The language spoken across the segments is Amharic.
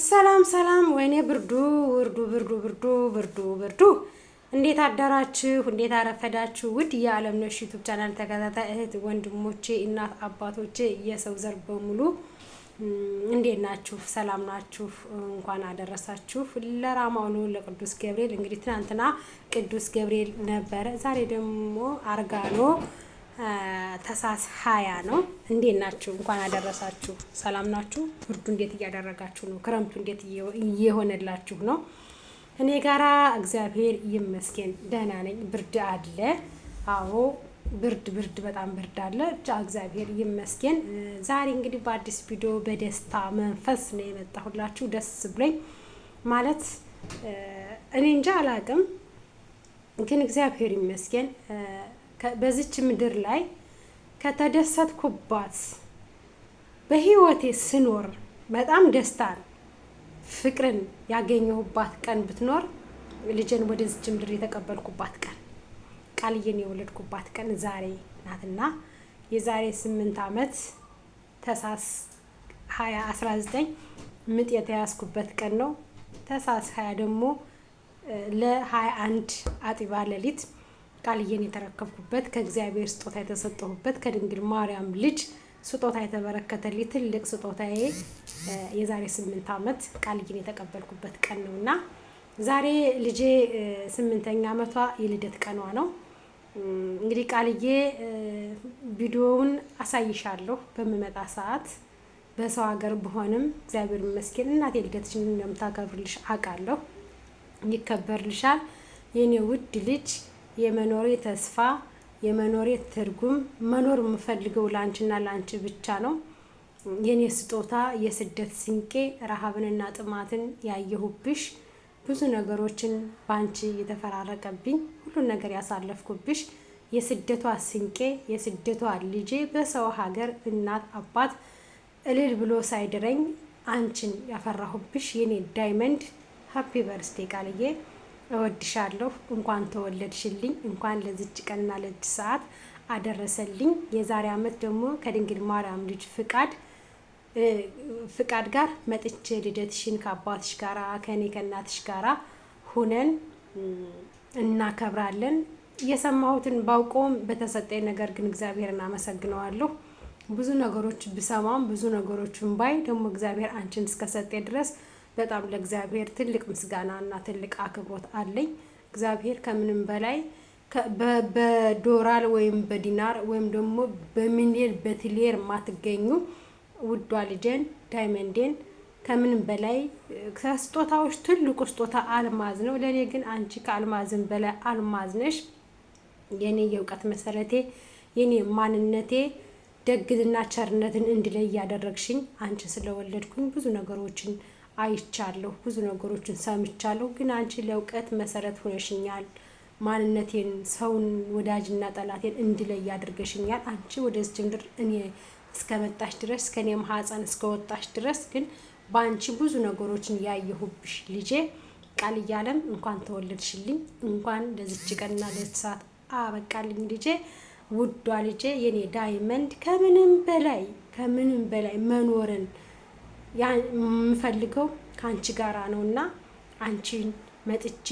ሰላም ሰላም፣ ወይኔ ብርዱ ብርዱ ብርዱ ብርዱ ብርዱ ብርዱ። እንዴት አደራችሁ? እንዴት አረፈዳችሁ? ውድ የዓለምነሽ ዩቲዩብ ቻናል ተከታታይ እህት ወንድሞቼ፣ እናት አባቶቼ፣ የሰው ዘር በሙሉ እንዴት ናችሁ? ሰላም ናችሁ? እንኳን አደረሳችሁ ለራማውኑ ለቅዱስ ገብርኤል። እንግዲህ ትናንትና ቅዱስ ገብርኤል ነበረ፣ ዛሬ ደግሞ አርጋኖ ታኅሳስ 20 ነው። እንዴት ናችሁ? እንኳን አደረሳችሁ። ሰላም ናችሁ? ብርዱ እንዴት እያደረጋችሁ ነው? ክረምቱ እንዴት እየሆነላችሁ ነው? እኔ ጋራ እግዚአብሔር ይመስገን ደህና ነኝ። ብርድ አለ። አዎ ብርድ በጣም ብርድ አለ። ብቻ እግዚአብሔር ይመስገን። ዛሬ እንግዲህ በአዲስ ቪዲዮ በደስታ መንፈስ ነው የመጣሁላችሁ። ደስ ብሎኝ ማለት እኔ እንጃ አላቅም፣ ግን እግዚአብሔር ይመስገን በዚች ምድር ላይ ከተደሰትኩባት በህይወቴ ስኖር በጣም ደስታን ፍቅርን ያገኘሁባት ቀን ብትኖር ልጄን ወደዚች ምድር የተቀበልኩባት ቀን፣ ቃልዬን የወለድኩባት ቀን ዛሬ ናትና የዛሬ 8 ዓመት ታኅሳስ 2019 ምጥ የተያዝኩበት ቀን ነው። ታኅሳስ 20 ደግሞ ለ21 አጥቢያ ሌሊት ቃልዬን የተረከብኩበት፣ ከእግዚአብሔር ስጦታ የተሰጠሁበት፣ ከድንግል ማርያም ልጅ ስጦታ የተበረከተልኝ ትልቅ ስጦታዬ የዛሬ 8 ዓመት ቃልዬን የተቀበልኩበት ቀን ነውና ዛሬ ልጄ 8ኛ ዓመቷ የልደት ቀኗ ነው። እንግዲህ ቃልዬ ቪዲዮውን አሳይሻለሁ በምመጣ ሰዓት። በሰው ሀገር ብሆንም እግዚአብሔር ይመስገን እናቴ ልደትሽን እንደምታከብርልሽ አውቃለሁ። ይከበርልሻል የኔ ውድ ልጅ። የመኖሬ ተስፋ፣ የመኖሬ ትርጉም፣ መኖር የምፈልገው ላንቺና ላንቺ ብቻ ነው። የኔ ስጦታ፣ የስደት ስንቄ፣ ረሃብንና ጥማትን ያየሁብሽ፣ ብዙ ነገሮችን ባንቺ የተፈራረቀብኝ፣ ሁሉን ነገር ያሳለፍኩብሽ፣ የስደቷ ስንቄ፣ የስደቷ ልጄ፣ በሰው ሀገር እናት አባት እልል ብሎ ሳይድረኝ አንቺን ያፈራሁብሽ የኔ ዳይመንድ። ሃፒ በርስቴ ቃልዬ፣ እወድሻለሁ። እንኳን ተወለድሽልኝ፣ እንኳን ለዚች ቀንና ለዚች ሰዓት አደረሰልኝ። የዛሬ ዓመት ደግሞ ከድንግል ማርያም ልጅ ፍቃድ ጋር መጥቼ ልደትሽን ከአባትሽ ጋራ ከኔ ከእናትሽ ጋራ ሁነን እናከብራለን። የሰማሁትን ባውቀውም በተሰጠኝ ነገር ግን እግዚአብሔርን አመሰግነዋለሁ። ብዙ ነገሮች ብሰማም ብዙ ነገሮችን ባይ ደግሞ እግዚአብሔር አንቺን እስከሰጠ ድረስ በጣም ለእግዚአብሔር ትልቅ ምስጋና እና ትልቅ አክብሮት አለኝ። እግዚአብሔር ከምንም በላይ በዶላር ወይም በዲናር ወይም ደግሞ በሚሊዮን በትሪሊየን ማትገኙ ውዷ ልጄን ዳይመንዴን ከምንም በላይ ከስጦታዎች ትልቁ ስጦታ አልማዝ ነው። ለኔ ግን አንቺ ከአልማዝን በላይ አልማዝ ነሽ። የኔ የእውቀት መሰረቴ፣ የኔ ማንነቴ፣ ደግና ቸርነትን እንድለይ ያደረግሽኝ አንቺ ስለወለድኩኝ ብዙ ነገሮችን አይቻለሁ፣ ብዙ ነገሮችን ሰምቻለሁ። ግን አንቺ ለእውቀት መሰረት ሆነሽኛል። ማንነቴን፣ ሰውን ወዳጅና ጠላቴን እንድለይ ያደርገሽኛል። አንቺ ወደዚህ ምድር እኔ እስከመጣሽ ድረስ ከኔ ማህፀን እስከወጣሽ ድረስ ግን በአንቺ ብዙ ነገሮችን ያየሁብሽ ልጄ ቃልዬ ዓለም፣ እንኳን ተወለድሽልኝ፣ እንኳን ለዚች ቀንና ለዚች ሰዓት አበቃልኝ ልጄ፣ ውዷ ልጄ፣ የኔ ዳይመንድ። ከምንም በላይ መኖርን የምፈልገው ከአንቺ ጋራ ነውና አንቺን መጥቼ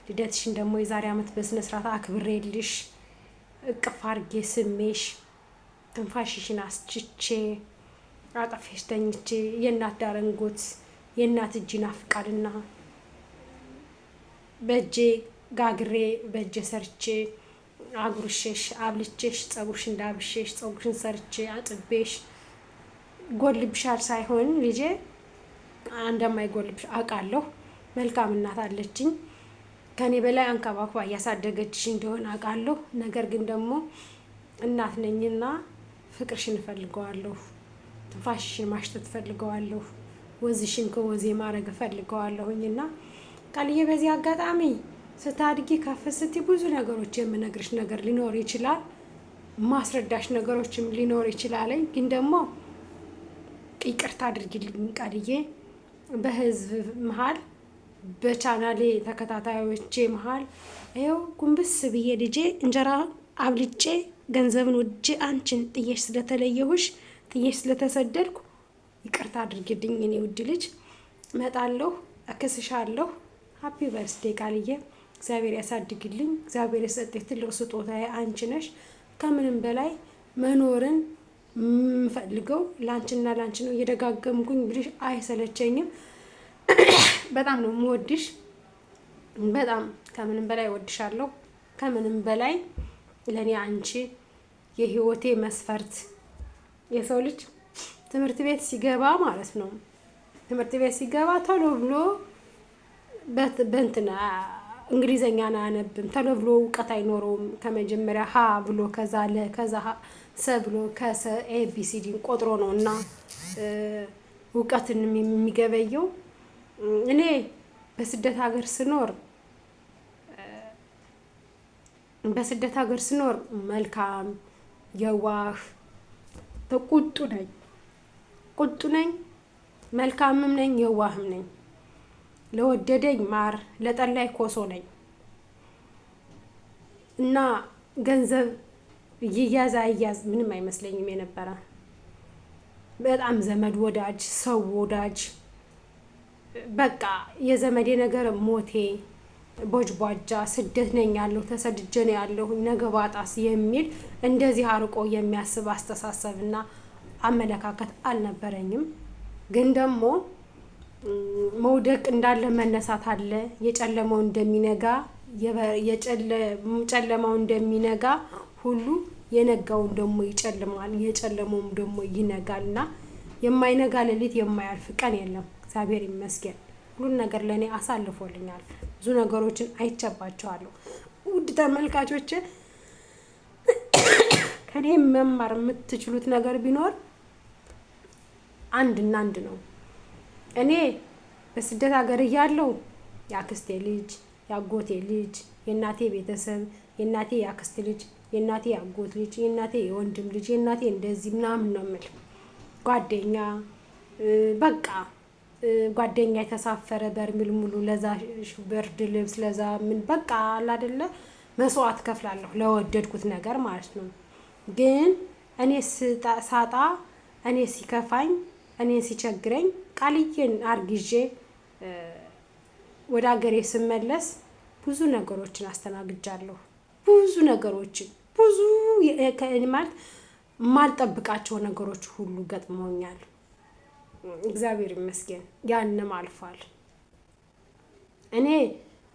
ልደትሽን ደግሞ የዛሬ ዓመት በስነ ስርዓት አክብሬልሽ እቅፍ አድርጌ ስሜሽ ትንፋሽሽን አስችቼ አቀፌሽ ተኝቼ የእናት ዳረንጎት የእናት እጅ ናፍቃልና በእጄ ጋግሬ በእጄ ሰርቼ አጉርሼሽ አብልቼሽ ጸጉርሽ እንዳብሼሽ ጸጉርሽን ሰርቼ አጥቤሽ ጎልብሻል ሳይሆን ልጄ እንደማይጎልብሽ አውቃለሁ። መልካም እናት አለችኝ ከኔ በላይ አንከባክባ እያሳደገችሽ እንደሆነ አውቃለሁ። ነገር ግን ደግሞ እናት ነኝና ፍቅርሽን እፈልገዋለሁ፣ ትንፋሽሽን ማሽተት እፈልገዋለሁ፣ ወዝሽን ከወዜ ማድረግ እፈልገዋለሁኝና ቃልዬ በዚህ አጋጣሚ ስታድጊ ከፍ ስትይ ብዙ ነገሮች የምነግርሽ ነገር ሊኖር ይችላል፣ ማስረዳሽ ነገሮችም ሊኖር ይችላል። ግን ደግሞ ይቅርታ አድርጊልኝ ቃልዬ። በህዝብ መሀል በቻናሌ ተከታታዮቼ መሀል ይኸው ጉንብስ ብዬ ልጄ እንጀራ አብልጬ ገንዘብን ወጄ አንቺን ጥዬሽ ስለተለየሁሽ ጥዬሽ ስለተሰደድኩ ይቅርታ አድርጊልኝ እኔ ውድ ልጅ። እመጣለሁ፣ እክስሻለሁ። ሃፒ በርስዴ ቃልዬ፣ እግዚአብሔር ያሳድግልኝ። እግዚአብሔር የሰጠኝ ትልቅ ስጦታዬ አንቺ ነሽ። ከምንም በላይ መኖርን የምፈልገው ላንቺና ላንቺ ነው። እየደጋገምኩኝ ብልሽ አይሰለቸኝም። በጣም ነው የምወድሽ። በጣም ከምንም በላይ እወድሻለሁ። ከምንም በላይ ለእኔ አንቺ የህይወቴ መስፈርት። የሰው ልጅ ትምህርት ቤት ሲገባ ማለት ነው፣ ትምህርት ቤት ሲገባ ቶሎ ብሎ በእንትና እንግሊዘኛን አያነብም። ቶሎ ብሎ እውቀት አይኖረውም። ከመጀመሪያ ሀ ብሎ ከዛ ለ ከዛ ሰ ብሎ ከሰ ኤቢሲዲን ቆጥሮ ነው እና እውቀትን የሚገበየው። እኔ በስደት ሀገር ስኖር መልካም የዋህ ቁጡ ነኝ፣ መልካምም ነኝ፣ የዋህም ነኝ። ለወደደኝ ማር ለጠላይ ኮሶ ነኝ እና ገንዘብ ይያዝ አይያዝ ምንም አይመስለኝም የነበረ። በጣም ዘመድ ወዳጅ፣ ሰው ወዳጅ፣ በቃ የዘመዴ ነገር ሞቴ ቦጅቧጃ፣ ስደት ነኝ ያለሁ ተሰድጄ ነው ያለሁ ነገ ባጣስ የሚል እንደዚህ አርቆ የሚያስብ አስተሳሰብና አመለካከት አልነበረኝም። ግን ደግሞ መውደቅ እንዳለ መነሳት አለ። የጨለማው እንደሚነጋ ጨለማው እንደሚነጋ ሁሉ የነጋውን ደግሞ ይጨልማል፣ የጨለመውም ደግሞ ይነጋልና የማይነጋ ሌሊት የማያልፍ ቀን የለም። እግዚአብሔር ይመስገን ሁሉን ነገር ለእኔ አሳልፎልኛል። ብዙ ነገሮችን አይቼባቸዋለሁ። ውድ ተመልካቾች ከኔ መማር የምትችሉት ነገር ቢኖር አንድና አንድ ነው። እኔ በስደት ሀገር እያለሁ የአክስቴ ልጅ፣ የአጎቴ ልጅ፣ የእናቴ ቤተሰብ፣ የእናቴ የአክስቴ ልጅ፣ የእናቴ የአጎት ልጅ፣ የእናቴ የወንድም ልጅ፣ የእናቴ እንደዚህ ምናምን ነው የምል ጓደኛ በቃ ጓደኛ የተሳፈረ በርሚል ሙሉ ለዛ ብርድ ልብስ ለዛ ምን በቃ አለ አይደለ መስዋዕት ከፍላለሁ ለወደድኩት ነገር ማለት ነው። ግን እኔ ሳጣ፣ እኔ ሲከፋኝ፣ እኔ ሲቸግረኝ ቃልዬን አርግዤ ወደ ሀገሬ ስመለስ ብዙ ነገሮችን አስተናግጃለሁ። ብዙ ነገሮችን ማለት የማልጠብቃቸው ነገሮች ሁሉ ገጥመውኛል። እግዚአብሔር ይመስገን ያንም አልፏል። እኔ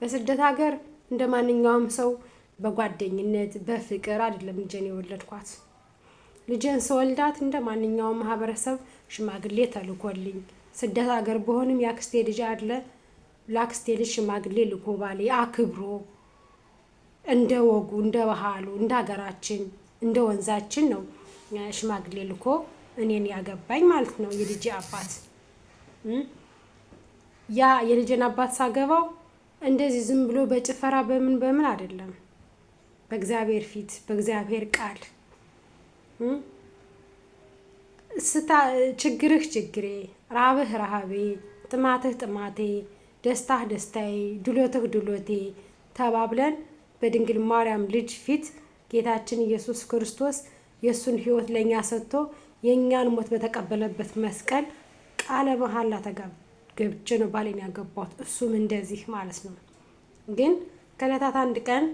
በስደት ሀገር እንደ ማንኛውም ሰው በጓደኝነት በፍቅር አይደለም ልጄን የወለድኳት። ልጄን ስወልዳት እንደ ማንኛውም ማህበረሰብ ሽማግሌ ተልኮልኝ፣ ስደት ሀገር በሆንም የአክስቴ ልጅ አለ፣ ለአክስቴ ልጅ ሽማግሌ ልኮ ባሌ አክብሮ እንደ ወጉ እንደ ባህሉ እንደ ሀገራችን እንደ ወንዛችን ነው ሽማግሌ ልኮ እኔን ያገባኝ ማለት ነው። የልጄ አባት ያ የልጄን አባት ሳገባው እንደዚህ ዝም ብሎ በጭፈራ በምን አይደለም፣ በእግዚአብሔር ፊት በእግዚአብሔር ቃል ችግርህ ችግሬ፣ ራብህ ራሃቤ፣ ጥማትህ ጥማቴ፣ ደስታህ ደስታዬ፣ ድሎትህ ድሎቴ ተባብለን በድንግል ማርያም ልጅ ፊት ጌታችን ኢየሱስ ክርስቶስ የእሱን ሕይወት ለእኛ ሰጥቶ የእኛን ሞት በተቀበለበት መስቀል ቃለ መሐላ ገብቼ ነው ባሌን ያገባሁት። እሱም እንደዚህ ማለት ነው። ግን ከዕለታት አንድ ቀን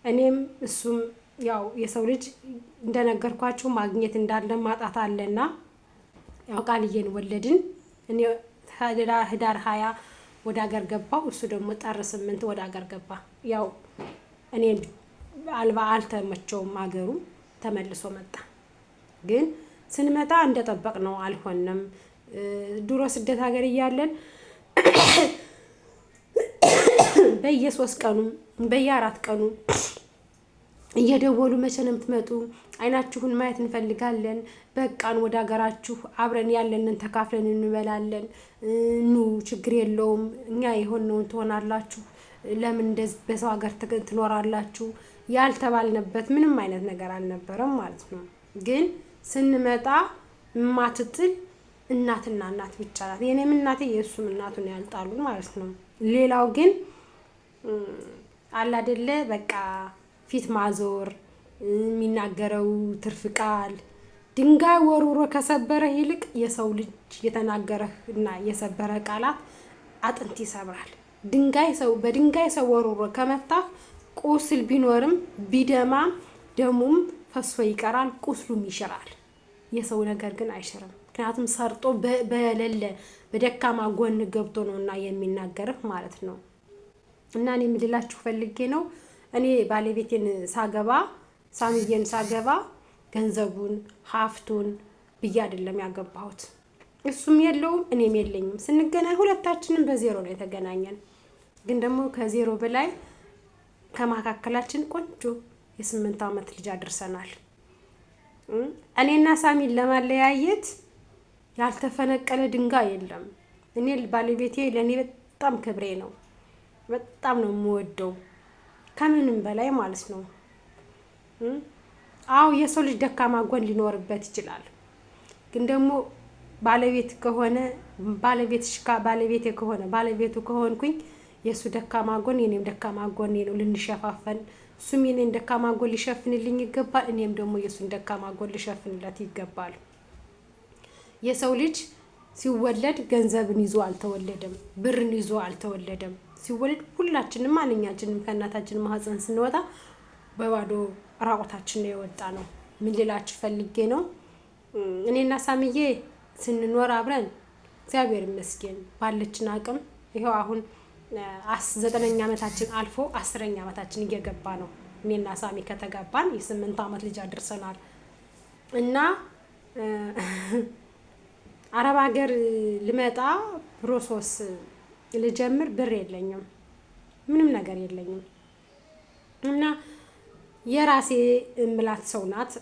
እኔም እሱም ያው የሰው ልጅ እንደነገርኳችሁ ማግኘት እንዳለ ማጣት አለና ያው ቃልዬን ወለድን። እኔ ህዳር 20 ወደ ሀገር ገባሁ። እሱ ደግሞ ጥር 8 ወደ ሀገር ገባ። ያው እኔ አልተመቸውም ሀገሩ፣ ተመልሶ መጣ። ግን ስንመጣ እንደጠበቅነው አልሆነም። ድሮ ስደት ሀገር እያለን በየ3 ቀኑ በየ4 ቀኑ እየደወሉ መቼ ነው የምትመጡ? አይናችሁን ማየት እንፈልጋለን። በቃን ወደ ሀገራችሁ አብረን ያለንን ተካፍለን እንበላለን። ኑ ችግር የለውም እኛ የሆነውን ትሆናላችሁ። ለምን እንደዚህ በሰው ሀገር ትኖራላችሁ? ያልተባልንበት ምንም አይነት ነገር አልነበረም ማለት ነው። ግን ስንመጣ ማትጥል እናትና እናት ብቻ ናት። የኔም እናቴ የእሱም እናቱን ያልጣሉ ማለት ነው። ሌላው ግን አላደለ በቃ ፊት ማዞር፣ የሚናገረው ትርፍ ቃል ድንጋይ ወርውሮ ከሰበረ ይልቅ የሰው ልጅ የተናገረህ እና የሰበረ ቃላት አጥንት ይሰብራል። በድንጋይ ሰው ወርውሮ ከመታ ቁስል ቢኖርም ቢደማም ደሙም ፈሶ ይቀራል፣ ቁስሉም ይሽራል። የሰው ነገር ግን አይሽርም። ምክንያቱም ሰርጦ በሌለ በደካማ ጎን ገብቶ ነውና የሚናገርህ ማለት ነው። እና እኔ የምልላችሁ ፈልጌ ነው። እኔ ባለቤቴን ሳገባ ሳሚዬን ሳገባ ገንዘቡን ሀብቱን ብዬ አይደለም ያገባሁት። እሱም የለውም እኔም የለኝም። ስንገናኝ ሁለታችንም በዜሮ ነው የተገናኘን። ግን ደግሞ ከዜሮ በላይ ከመካከላችን ቆንጆ የ8 ዓመት ልጅ አድርሰናል። እኔና ሳሚን ለማለያየት ያልተፈነቀለ ድንጋይ የለም። እኔ ባለቤቴ ለኔ በጣም ክብሬ ነው። በጣም ነው የምወደው ከምንም በላይ ማለት ነው። አዎ የሰው ልጅ ደካማ ጎን ሊኖርበት ይችላል። ግን ደግሞ ባለቤት ከሆነ ባለቤቴ ከሆነ ባለቤቱ ከሆንኩኝ የሱ ደካማ ጎን የኔም ደካማ ጎን ነው። ልንሸፋፈን እሱም የኔን ደካማ ጎን ሊሸፍንልኝ ይገባል። እኔም ደግሞ የሱን ደካማ ጎን ልሸፍንለት ይገባል። የሰው ልጅ ሲወለድ ገንዘብን ይዞ አልተወለደም፣ ብርን ይዞ አልተወለደም። ሲወለድ ሁላችንም ማንኛችንም ከእናታችን ማህፀን ስንወጣ በባዶ ራቆታችን ነው የወጣ ነው። ምን ልላችሁ ፈልጌ ነው፣ እኔና ሳሚዬ ስንኖር አብረን እግዚአብሔር ይመስገን ባለችን አቅም ይሄው አሁን 9ኛ ዓመታችን አልፎ 10ኛ ዓመታችን እየገባ ነው። እኔና ሳሚ ከተጋባን የ8 ዓመት ልጅ አድርሰናል። እና አረብ ሀገር ልመጣ ፕሮሰስ ልጀምር ብር የለኝም፣ ምንም ነገር የለኝም። እና የራሴ እምላት ሰው ናት፣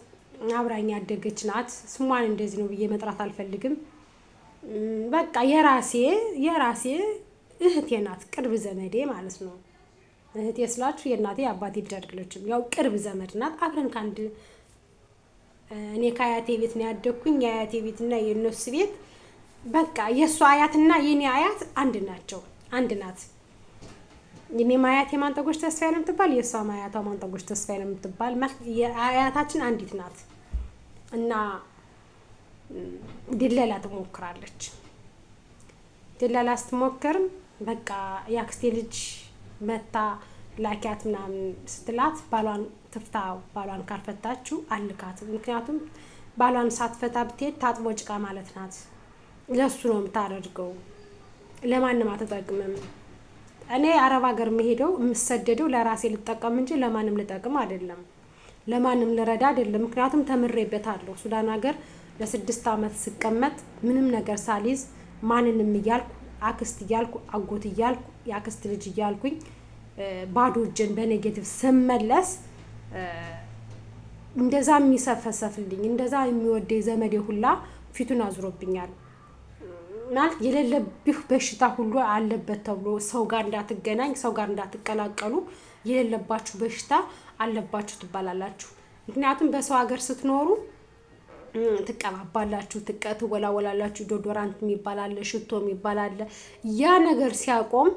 አብራኝ ያደገች ናት። ስሟን እንደዚህ ነው ብዬ መጥራት አልፈልግም። በቃ የራሴ እህቴ ናት፣ ቅርብ ዘመዴ ማለት ነው። እህቴ ስላችሁ የእናቴ አባቴ ልጅ አይደለችም፣ ያው ቅርብ ዘመድ ናት። አብረን ከአንድ እኔ ከአያቴ ቤት ነው ያደግኩኝ። የአያቴ ቤትና የእነሱ ቤት በቃ የእሱ አያትና የኔ አያት አንድ ናቸው፣ አንድ ናት። የኔም አያቴ ማንጠጎች ተስፋዬ ነው የምትባል፣ የእሷም አያቷ ማንጠጎች ተስፋዬ ነው የምትባል። አያታችን አንዲት ናት። እና ድለላ ትሞክራለች። ድለላ ስትሞክርም በቃ የአክስቴ ልጅ መታ ላኪያት ምናምን ስትላት ባሏን ትፍታ፣ ባሏን ካልፈታችሁ አልካትም። ምክንያቱም ባሏን ሳትፈታ ብትሄድ ታጥቦ ጭቃ ማለት ናት። ለሱ ነው የምታደርገው፣ ለማንም አትጠቅምም። እኔ አረብ ሀገር የምሄደው የምሰደደው ለራሴ ልጠቀም እንጂ ለማንም ልጠቅም አይደለም፣ ለማንም ልረዳ አይደለም። ምክንያቱም ተምሬበታለሁ። ሱዳን ሀገር ለ6 ዓመት ስቀመጥ ምንም ነገር ሳልይዝ ማንንም እያልኩ አክስት እያልኩ አጎት እያልኩ የአክስት ልጅ እያልኩኝ ባዶ እጄን በኔጌቲቭ ስመለስ እንደዛ የሚሰፈሰፍልኝ እንደዛ የሚወደኝ ዘመዴ ሁላ ፊቱን አዝሮብኛል። ማለት የሌለብህ በሽታ ሁሉ አለበት ተብሎ ሰው ጋር እንዳትገናኝ፣ ሰው ጋር እንዳትቀላቀሉ፣ የሌለባችሁ በሽታ አለባችሁ ትባላላችሁ። ምክንያቱም በሰው ሀገር ስትኖሩ ትቀባባላችሁ፣ ትወላወላላችሁ። ዶዶራንት የሚባል አለ፣ ሽቶ የሚባል አለ። ያ ነገር ሲያቆም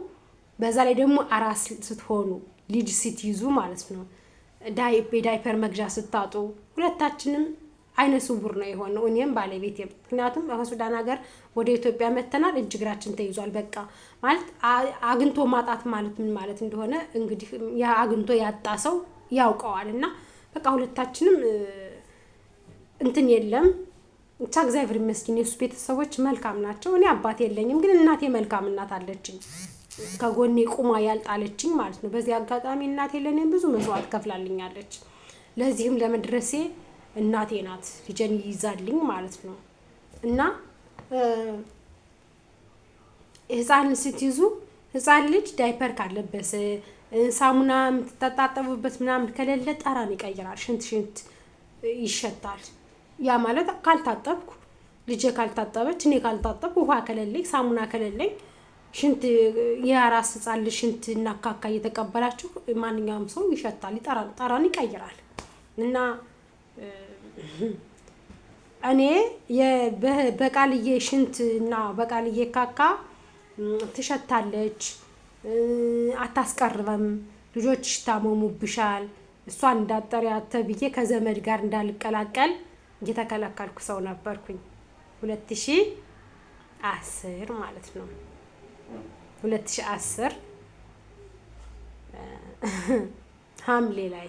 በዛ ላይ ደግሞ አራስ ስትሆኑ ልጅ ስትይዙ ማለት ነው የዳይፐር መግዣ ስታጡ ሁለታችንም አይነ ስውር ነው የሆነው፣ እኔም ባለቤቴም። ምክንያቱም ከሱዳን ሀገር ወደ ኢትዮጵያ መተናል፣ እጅ እግራችን ተይዟል። በቃ ማለት አግኝቶ ማጣት ማለት ምን ማለት እንደሆነ እንግዲህ ያ አግኝቶ ያጣ ሰው ያውቀዋል። እና በቃ ሁለታችንም እንትን የለም ብቻ እግዚአብሔር ይመስገን የሱ ቤተሰቦች መልካም ናቸው። እኔ አባት የለኝም፣ ግን እናቴ መልካም እናት አለችኝ፣ ከጎኔ ቁማ ያልጣለችኝ ማለት ነው። በዚህ አጋጣሚ እናቴ ለኔ ብዙ መስዋዕት ከፍላልኛለች። ለዚህም ለመድረሴ እናቴ ናት ልጄን ይዛልኝ ማለት ነው። እና ህፃን ስትይዙ ህፃን ልጅ ዳይፐር ካለበሰ ሳሙና የምትታጠቡበት ምናምን ከሌለ ጠረን ይቀይራል፣ ሽንት ይሸታል። ያ ማለት ካልታጠብኩ ልጄ ካልታጠበች እኔ ካልታጠብኩ ውሃ ከሌለኝ ሳሙና ከሌለኝ ሽንት የአራስ ህፃን ልጅ ሽንት እና ካካ እየተቀበላችሁ ማንኛውም ሰው ይሸታል፣ ጠረን ይቀይራል። እና እኔ በቃልዬ ሽንት እና በቃልዬ ካካ ትሸታለች፣ አታስቀርበም፣ ልጆችሽ ታመሙብሻል፣ እሷን እንዳጠሪያት ተብዬ ከዘመድ ጋር እንዳልቀላቀል የተከለከልኩ ሰው ነበርኩኝ 2010 ማለት ነው። 2010 ሐምሌ ላይ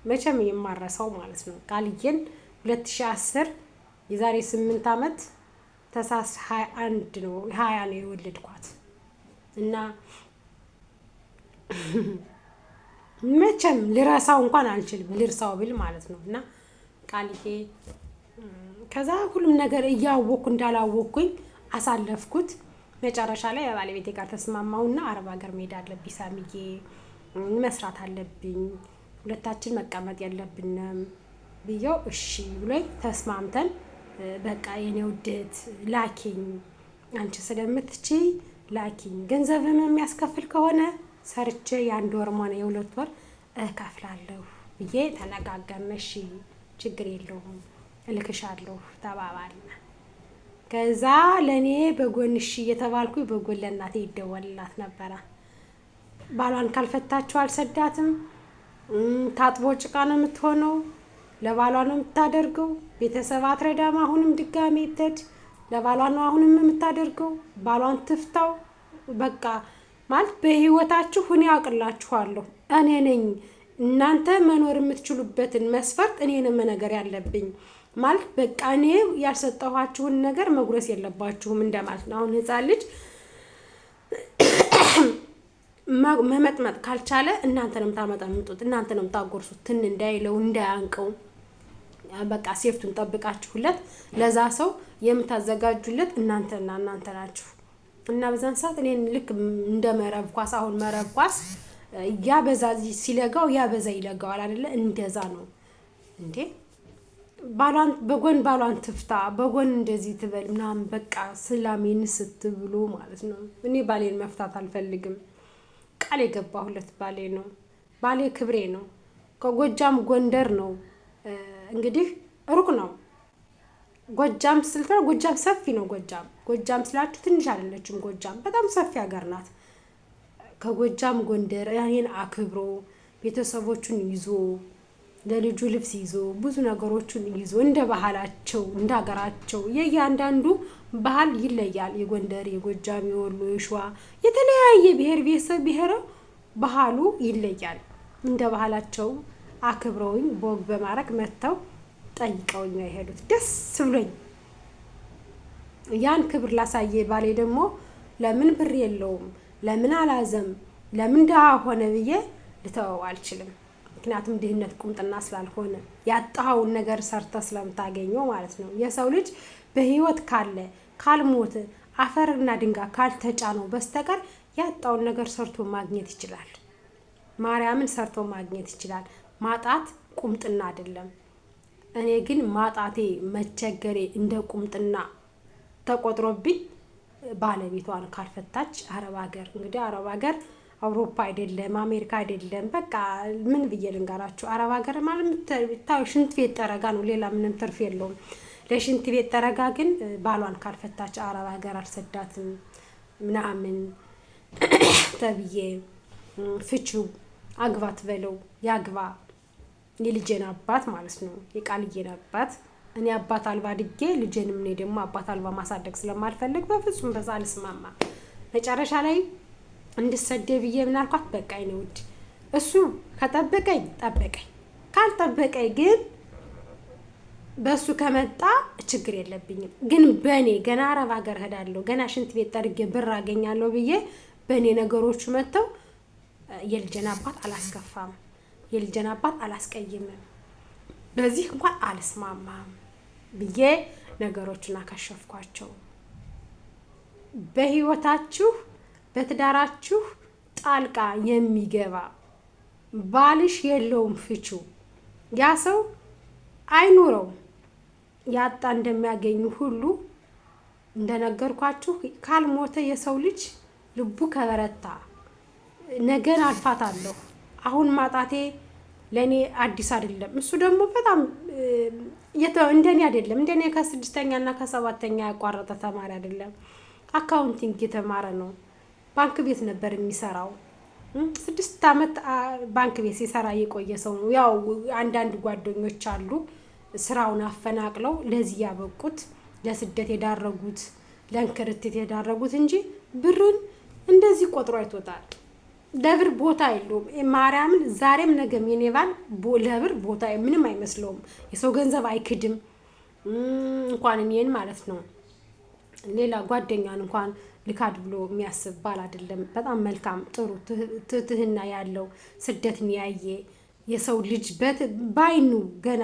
መቼም የማረሳው ማለት ነው። ቃልዬን 2010 የዛሬ 8 ዓመት ታህሳስ 21 ነው 20 ነው የወለድኳት እና መቼም ልረሳው እንኳን አልችልም፣ ልርሳው ብል ማለት ነው። እና ቃልዬ ከዛ ሁሉም ነገር እያወቅኩ እንዳላወቅኩኝ አሳለፍኩት። መጨረሻ ላይ ባለቤቴ ጋር ተስማማውና አረብ ሀገር መሄድ አለብኝ ሳሚዬ፣ መስራት አለብኝ፣ ሁለታችን መቀመጥ የለብንም ብየው እሺ ብሎኝ ተስማምተን በቃ የኔ ውድት ላኪኝ፣ አንቺ ስለምትችይ ላኪኝ፣ ገንዘብም የሚያስከፍል ከሆነ ሰርቼ የ1 ወር ሆነ የ2 ወር እከፍላለሁ ብዬ ተነጋገርን። እሺ ችግር የለውም እልክሻለሁ ተባባልን። ከዛ ለኔ በጎን እሺ እየተባልኩኝ በጎን ለእናቴ ይደወልላት ነበረ። ባሏን ካልፈታችሁ አልሰዳትም፣ ታጥቦ ጭቃ ነው የምትሆነው፣ ለባሏ ነው የምታደርገው፣ ቤተሰብ አትረዳም፣ አሁንም ድጋሜ ትሄድ ለባሏ ነው አሁንም የምታደርገው፣ ባሏን ትፍታው። በቃ ማለት በህይወታችሁ እኔ አውቅላችኋለሁ፣ እኔ ነኝ እናንተ መኖር የምትችሉበትን መስፈርት እኔንም ነገር ያለብኝ ማለት በቃ እኔ ያልሰጠኋችሁን ነገር መጉረስ የለባችሁም እንደማለት ነው። አሁን ህፃን ልጅ መመጥመጥ ካልቻለ እናንተ ነው የምታመጣምጡት፣ እናንተ ነው የምታጎርሱት፣ ትን እንዳይለው እንዳያንቀው በቃ ሴፍቱን ጠብቃችሁለት ለዛ ሰው የምታዘጋጁለት እናንተና እናንተ ናችሁ። እና በዛን ሰዓት እኔን ልክ እንደ መረብ ኳስ፣ አሁን መረብ ኳስ ያበዛ ሲለጋው ያበዛ ይለጋዋል አይደለ? እንደዛ ነው እንዴ። ባሏን በጎን ባሏን ትፍታ፣ በጎን እንደዚህ ትበል ምናምን በቃ ሰላሜን ስትብሉ ማለት ነው። እኔ ባሌን መፍታት አልፈልግም። ቃል የገባሁለት ባሌ ነው። ባሌ ክብሬ ነው። ከጎጃም ጎንደር ነው እንግዲህ ሩቅ ነው። ጎጃም ስልታ ጎጃም ሰፊ ነው። ጎጃም ስላችሁ ትንሽ አይደለችም። ጎጃም በጣም ሰፊ ሀገር ናት። ከጎጃም ጎንደር ያኔን አክብሮ ቤተሰቦቹን ይዞ ለልጁ ልብስ ይዞ ብዙ ነገሮችን ይዞ እንደ ባህላቸው እንደ ሀገራቸው የእያንዳንዱ ባህል ይለያል። የጎንደር፣ የጎጃም፣ የወሎ፣ የሸዋ የተለያየ ብሔር ባህሉ ይለያል። እንደ ባህላቸው አክብረውኝ በወግ በማድረግ መጥተው ጠይቀውኝ ነው የሄዱት። ደስ ብሎኝ ያን ክብር ላሳየ ባሌ ደግሞ ለምን ብር የለውም ለምን አላዘም ለምን ደሃ ሆነ ብዬ ልተወው አልችልም። ምክንያቱም ድህነት ቁምጥና ስላልሆነ ያጣውን ነገር ሰርተ ስለምታገኘው ማለት ነው። የሰው ልጅ በህይወት ካለ ካልሞተ አፈርና ድንጋይ ካልተጫነው በስተቀር ያጣውን ነገር ሰርቶ ማግኘት ይችላል። ማርያምን ሰርቶ ማግኘት ይችላል። ማጣት ቁምጥና አይደለም። እኔ ግን ማጣቴ መቸገሬ እንደ ቁምጥና ተቆጥሮብኝ ባለቤቷን ካልፈታች አረብ ሀገር እንግዲህ አረብ ሀገር አውሮፓ አይደለም አሜሪካ አይደለም። በቃ ምን ብዬ ልንገራችሁ፣ አረብ ሀገር ማለት ታው ሽንት ቤት ጠረጋ ነው። ሌላ ምንም ትርፍ የለውም። ለሽንት ቤት ጠረጋ ግን ባሏን ካልፈታች አረብ ሀገር አልሰዳትም ምናምን ተብዬ ፍቺው አግባት በለው ያግባ። የልጄን አባት ማለት ነው የቃልዬን አባት እኔ አባት አልባ አድጌ ልጄንም እኔ ደግሞ አባት አልባ ማሳደግ ስለማልፈልግ በፍጹም በዛ አልስማማ። መጨረሻ ላይ እንድሰደብ ብዬ ምን አልኳት፣ በቃ እኔ ውድ እሱ ከጠበቀኝ ጠበቀኝ፣ ካልጠበቀኝ ግን በሱ ከመጣ ችግር የለብኝም። ግን በኔ ገና አረብ ሀገር ሄዳለሁ ገና ሽንት ቤት ጠርጌ ብር አገኛለሁ ብዬ በኔ ነገሮቹ መተው የልጄን አባት አላስከፋም፣ የልጄን አባት አላስቀይምም፣ በዚህ እንኳን አልስማማም ብዬ ነገሮችን አከሸፍኳቸው። በህይወታችሁ በትዳራችሁ ጣልቃ የሚገባ ባልሽ የለውም ፍቹ። ያ ሰው አይኑረው ያጣ እንደሚያገኙ ሁሉ እንደነገርኳችሁ ካልሞተ የሰው ልጅ ልቡ ከበረታ ነገን አልፋታለሁ። አሁን ማጣቴ ለኔ አዲስ አይደለም። እሱ ደግሞ በጣም እንደኔ አይደለም። እንደኔ ከ6ኛ እና ከ7ኛ ያቋረጠ ተማሪ አይደለም። አካውንቲንግ የተማረ ነው። ባንክ ቤት ነበር የሚሰራው። 6 ዓመት ባንክ ቤት ሲሰራ የቆየ ሰው ነው። ያው አንዳንድ ጓደኞች አሉ ስራውን አፈናቅለው ለዚህ ያበቁት ለስደት የዳረጉት ለእንክርትት የዳረጉት እንጂ ብርን እንደዚህ ቆጥሮ አይቶታል። ለብር ቦታ የለውም። ማርያምን ዛሬም ነገም የኔ ባል ለብር ቦታ ምንም አይመስለውም። የሰው ገንዘብ አይክድም። እንኳን እኔን ማለት ነው ሌላ ጓደኛን እንኳን ልካድ ብሎ የሚያስብ ባል አይደለም። በጣም መልካም ጥሩ ትህትና ያለው ስደትን ያየ የሰው ልጅ ባይኑ ገና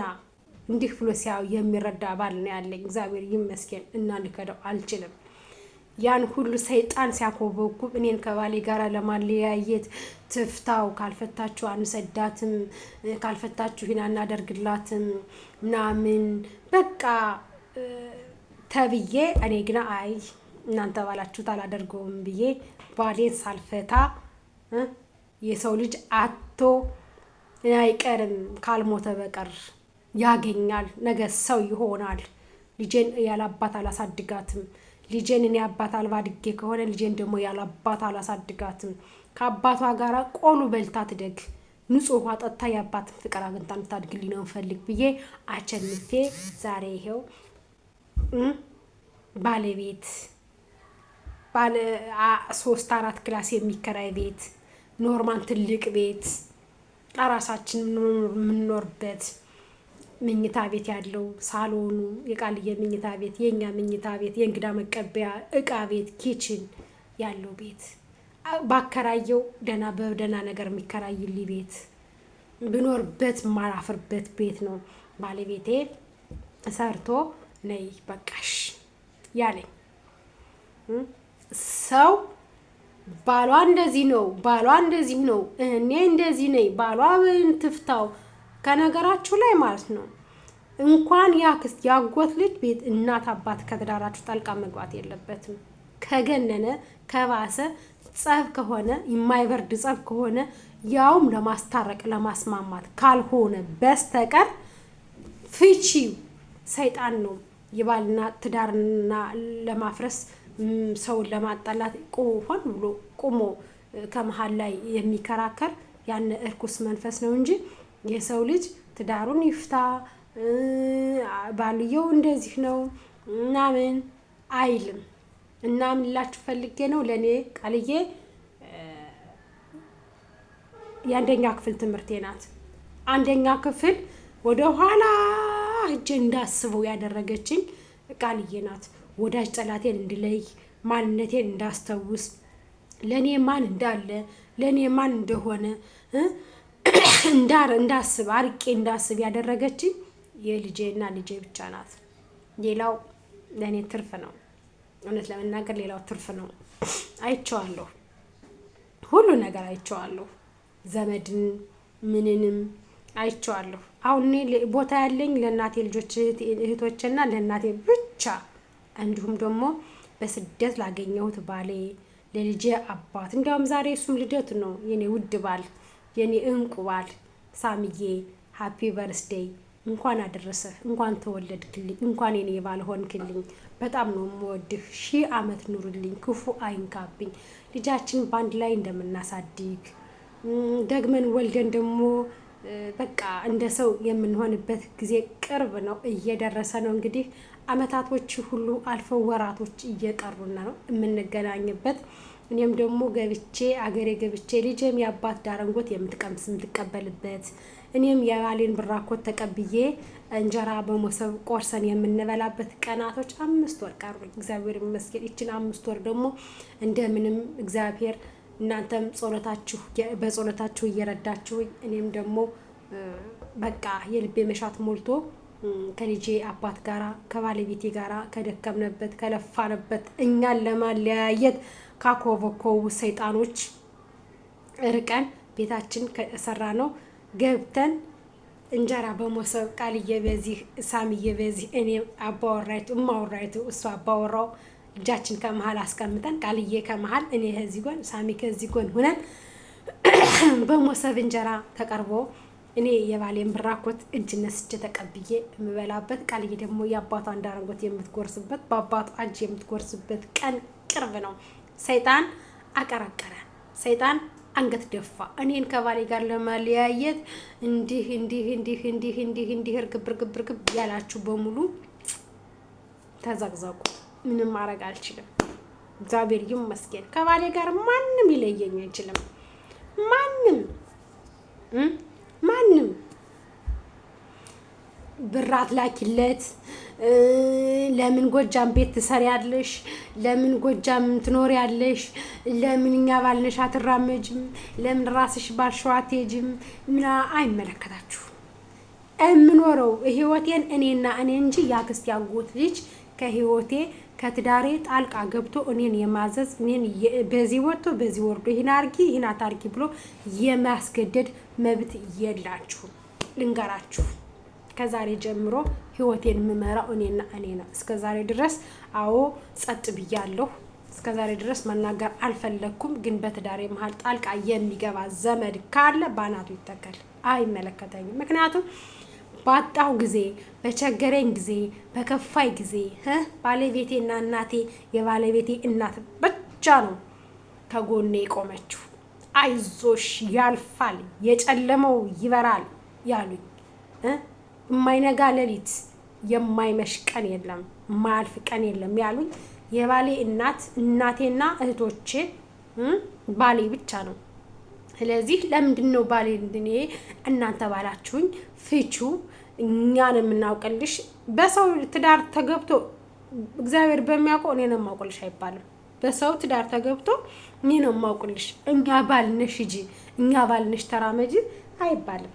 እንዲህ ብሎ ሲያው የሚረዳ ባል ነው ያለኝ። እግዚአብሔር ይመስገን እና ልከደው አልችልም። ያን ሁሉ ሰይጣን ሲያኮበኩብ እኔን ከባሌ ጋር ለማለያየት ትፍታው፣ ካልፈታችሁ አንሰዳትም፣ ካልፈታችሁ ይህን አናደርግላትም ምናምን በቃ ተብዬ እኔ ግን አይ እናንተ ባላችሁት አላደርገውም ብዬ ባሌን ሳልፈታ የሰው ልጅ አቶ አይቀርም ካልሞተ በቀር ያገኛል። ነገ ሰው ይሆናል። ልጄን ያላባት አላሳድጋትም። ልጄን እኔ አባት አልባ አድጌ ከሆነ ልጄን ደግሞ ያላባት አላሳድጋትም። ከአባቷ ጋር ቆሎ በልታ ትደግ፣ ንጹህ ውሃ ጠጥታ የአባትን ፍቅር አግኝታ እንድታድግልኝ ነው እንፈልግ ብዬ አቸንፌ ዛሬ ይሄው ባለቤት ባለ 3-4 ክላስ የሚከራይ ቤት ኖርማን ትልቅ ቤት ራሳችን የምንኖርበት መኝታ ቤት ያለው ሳሎኑ የቃልየ መኝታ ቤት የኛ መኝታ ቤት የእንግዳ መቀበያ እቃ ቤት ኪችን ያለው ቤት ባከራየው ደና በደና ነገር የሚከራይልኝ ቤት ብኖርበት ማራፍርበት ቤት ነው ባለቤቴ ሰርቶ ነይ በቃሽ ያለኝ። ሰው ባሏ እንደዚህ ነው ባሏ እንደዚህ ነው እኔ እንደዚህ ነኝ ባሏ ትፍታው ከነገራችሁ ላይ ማለት ነው። እንኳን ያክስት ያጎት ልጅ ቤት እናት አባት ከትዳራችሁ ጣልቃ መግባት የለበትም። ከገነነ ከባሰ ጸብ ከሆነ የማይበርድ ጸብ ከሆነ ያውም ለማስታረቅ ለማስማማት ካልሆነ በስተቀር ፍቺው ሰይጣን ነው። የባልና ትዳርና ለማፍረስ ሰውን ለማጣላት ሆን ብሎ ቆሞ ከመሃል ላይ የሚከራከር ያን እርኩስ መንፈስ ነው እንጂ የሰው ልጅ ትዳሩን ይፍታ ባልየው እንደዚህ ነው ምናምን አይልም። እና ምን ልላችሁ ፈልጌ ነው ለኔ ቃልዬ የአንደኛ ክፍል ትምህርቴ ናት። አንደኛ ክፍል ወደ ኋላ እጄ እንዳስበው ያደረገችኝ ቃልዬ ናት። ወዳጅ ጠላቴን እንድለይ ማንነቴን እንዳስተውስ ለኔ ማን እንዳለ ለኔ ማን እንደሆነ እንዳስብ አርቄ እንዳስብ ያደረገችኝ የልጄና ልጄ ብቻ ናት። ሌላው ለኔ ትርፍ ነው። እውነት ለመናገር ሌላው ትርፍ ነው። አይቼዋለሁ፣ ሁሉ ነገር አይቼዋለሁ። ዘመድን ምንንም አይቼዋለሁ። አሁን እኔ ቦታ ያለኝ ለእናቴ ልጆች እህቶችና ለእናቴ ብቻ እንዲሁም ደግሞ በስደት ላገኘሁት ባሌ ለልጄ አባት እንዲያውም ዛሬ እሱም ልደቱ ነው። የኔ ውድ ባል የኔ እንቁ ባል ሳምዬ ሃፒ በርስዴይ እንኳን አደረሰህ፣ እንኳን ተወለድክልኝ፣ እንኳን የኔ ባል ሆንክልኝ። በጣም ነው የምወድህ። 1000 ዓመት ኑርልኝ፣ ክፉ አይንካብኝ። ልጃችን ባንድ ላይ እንደምናሳድግ ደግመን ወልደን ደግሞ በቃ እንደ ሰው የምንሆንበት ጊዜ ቅርብ ነው፣ እየደረሰ ነው። እንግዲህ አመታቶች ሁሉ አልፈው ወራቶች እየቀሩና ነው የምንገናኝበት። እኔም ደግሞ ገብቼ አገሬ ገብቼ ልጄም የአባት ዳረንጎት የምትቀምስ የምትቀበልበት እኔም የባሌን ብራኮት ተቀብዬ እንጀራ በመሶብ ቆርሰን የምንበላበት ቀናቶች 5 ወር ቀሩ። እግዚአብሔር ይመስገን። ይችን 5 ወር ደግሞ እንደምንም እግዚአብሔር እናንተም በጸሎታችሁ እየረዳችሁ እኔም ደግሞ በቃ የልቤ መሻት ሞልቶ ከልጄ አባት ጋራ ከባለቤቴ ጋራ ከደከምነበት ከለፋነበት እኛን ለማለያየት ካኮበኮቡ ሰይጣኖች ርቀን ቤታችን ከሰራ ነው ገብተን እንጀራ በመሶብ ቃልዬ በዚህ ሳምዬ በዚህ እኔ አባወራይቱ እማወራይቱ እሱ አባወራው ልጃችን ከመሃል አስቀምጠን ቃልዬ ከመሃል እኔ ከዚህ ጎን ሳሚ ከዚህ ጎን ሆነን በመሶብ እንጀራ ተቀርቦ እኔ የባሌን ብራኮት እጅ ነስቼ ተቀብዬ የምበላበት ቃልዬ ደግሞ የአባቷን ዳረንጎት የምትጎርስበት በአባቷ እጅ የምትጎርስበት ቀን ቅርብ ነው። ሰይጣን አቀረቀረ፣ ሰይጣን አንገት ደፋ። እኔን ከባሌ ጋር ለማለያየት እንዲህ እርግብ ያላችሁ በሙሉ ተዘግዘቁ። ምንም ማድረግ አልችልም። እግዚአብሔር ይመስገን ከባሌ ጋር ማንም ሊለየኝ አይችልም። ማንም ብራት ላኪለት። ለምን ጎጃም ቤት ትሰሪያለሽ? ለምን ጎጃም ትኖሪያለሽ? ለምን እኛ ባልነሽ አትራመጅም? ለምን ራስሽ ባልሽው አትሄጂም? ምና አይመለከታችሁ። የምኖረው ህይወቴን እኔና እኔ እንጂ ያክስት ያጎት ልጅ ከህይወቴ ከትዳሬ ጣልቃ ገብቶ እኔን የማዘዝ እኔን በዚህ ወጥቶ በዚህ ወርዶ ይሄን አርጊ ይሄን አታርጊ ብሎ የማስገደድ መብት የላችሁ። ልንገራችሁ፣ ከዛሬ ጀምሮ ህይወቴን የምመራው እኔና እኔ ነው። እስከዛሬ ድረስ አዎ ጸጥ ብያለሁ። እስከዛሬ ድረስ መናገር አልፈለኩም። ግን በትዳሬ መሀል ጣልቃ የሚገባ ዘመድ ካለ ባናቱ ይተከል። አይመለከተኝም። ምክንያቱም ባጣው ጊዜ፣ በቸገረኝ ጊዜ፣ በከፋይ ጊዜ ባለቤቴና እናቴ የባለቤቴ እናት ብቻ ነው ከጎኔ የቆመችው። አይዞሽ ያልፋል፣ የጨለመው ይበራል ያሉኝ፣ የማይነጋ ሌሊት የማይመሽ ቀን የለም፣ የማያልፍ ቀን የለም ያሉኝ የባሌ እናቴና እህቶቼ ባሌ ብቻ ነው። ስለዚህ ለምንድን ነው ባሌ እንደኔ እናንተ ባላችሁኝ ፍቹ እኛን የምናውቅልሽ? በሰው ትዳር ተገብቶ እግዚአብሔር በሚያውቀው እኔ ነው የማውቅልሽ አይባልም። በሰው ትዳር ተገብቶ እኔ ነው የማውቅልሽ፣ እኛ ባልነሽ ሂጂ፣ እኛ ባልነሽ ተራመጂ አይባልም።